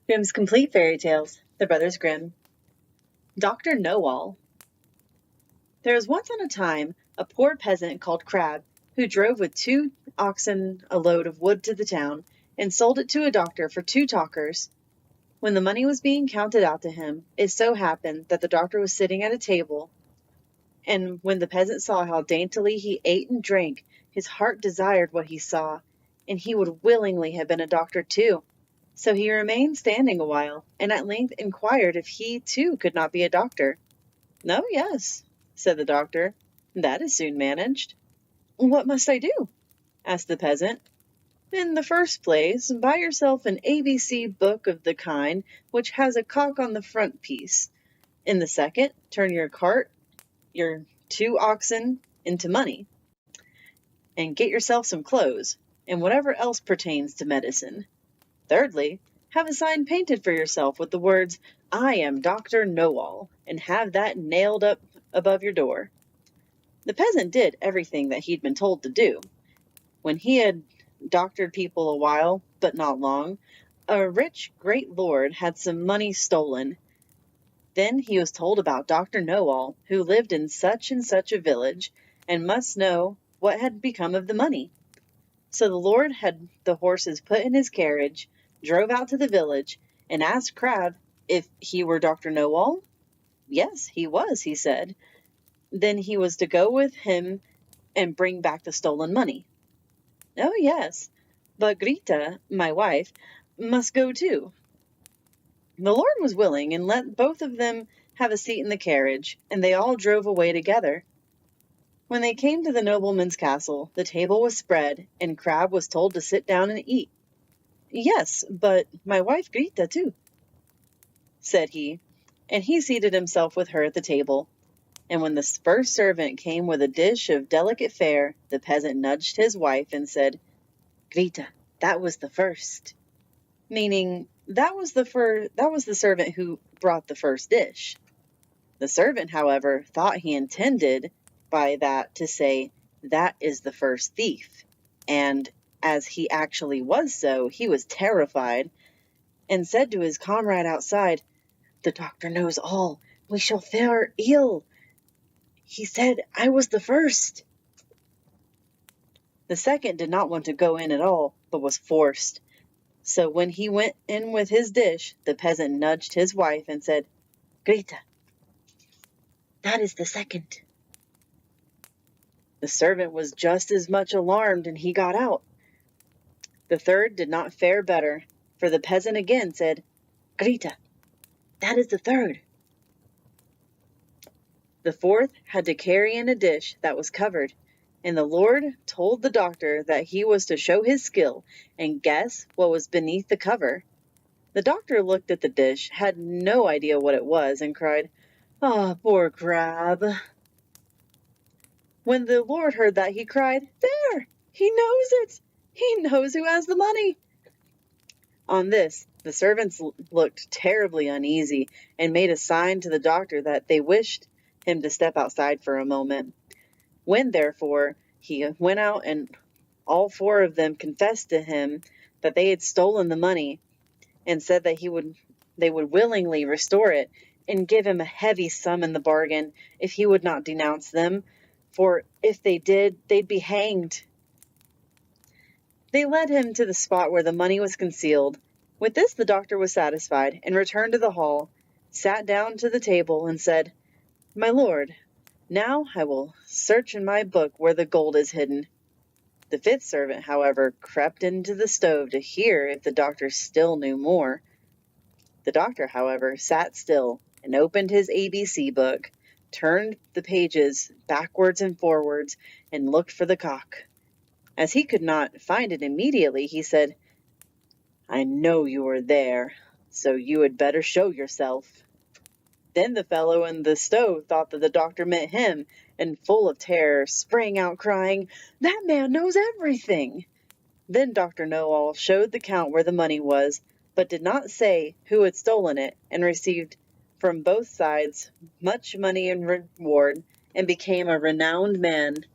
Grimm's Complete Fairy Tales, The Brothers Grimm. Dr. Knowall. There was once on a time a poor peasant called Crab who drove with 2 oxen a load of wood to the town and sold it to a doctor for 2 talkers. When the money was being counted out to him, it so happened that the doctor was sitting at a table, and when the peasant saw how daintily he ate and drank, his heart desired what he saw, and he would willingly have been a doctor too. So he remained standing a while, and at length inquired if he too could not be a doctor. "Oh, yes," said the doctor, "that is soon managed." "What must I do?" asked the peasant. "In the first place, buy yourself an ABC book of the kind which has a cock on the front piece. In the second, turn your cart, your 2 oxen, into money, and get yourself some clothes, and whatever else pertains to medicine. Thirdly, have a sign painted for yourself with the words, 'I am Dr. Knowall,' and have that nailed up above your door." The peasant did everything that he'd been told to do. When he had doctored people a while, but not long, a rich great lord had some money stolen. Then he was told about Dr. Knowall, who lived in such and such a village, and must know what had become of the money. So the lord had the horses put in his carriage, drove out to the village, and asked Crab if he were Dr. Knowall. Yes, he was, he said. Then he was to go with him and bring back the stolen money. "Oh, yes, but Grita, my wife, must go too." The lord was willing, and let both of them have a seat in the carriage, and they all drove away together. When they came to the nobleman's castle, the table was spread, and Crab was told to sit down and eat. "Yes, but my wife Grita too," said he, and he seated himself with her at the table. And when the first servant came with a dish of delicate fare, the peasant nudged his wife and said, "Grita, that was the first," meaning that was the servant who brought the first dish. The servant, however, thought he intended by that to say, "That is the first thief," and as he actually was so, he was terrified, and said to his comrade outside, "The doctor knows all. We shall fare ill. He said I was the first." The second did not want to go in at all, but was forced. So when he went in with his dish, the peasant nudged his wife and said, "Grita, that is the second." The servant was just as much alarmed, and he got out. The third did not fare better, for the peasant again said, "Grita, that is the third." The fourth had to carry in a dish that was covered, and the lord told the doctor that he was to show his skill and guess what was beneath the cover. The doctor looked at the dish, had no idea what it was, and cried, "Ah, poor Crab." When the lord heard that, he cried, "There! He knows it! He knows who has the money!" On this, the servants looked terribly uneasy, and made a sign to the doctor that they wished him to step outside for a moment. When, therefore, he went out, and all 4 of them confessed to him that they had stolen the money, and said that they would willingly restore it, and give him a heavy sum in the bargain if he would not denounce them, for if they did, they'd be hanged. They led him to the spot where the money was concealed. With this the doctor was satisfied, and returned to the hall, sat down to the table, and said, "My lord, now I will search in my book where the gold is hidden." The 5th servant, however, crept into the stove to hear if the doctor still knew more. The doctor, however, sat still and opened his ABC book, turned the pages backwards and forwards, and looked for the cock. As he could not find it immediately, he said, "I know you are there, so you had better show yourself." Then the fellow in the stove thought that the doctor meant him, and full of terror, sprang out crying, "That man knows everything." Then Dr. Knowall showed the count where the money was, but did not say who had stolen it, and received from both sides much money in reward, and became a renowned man.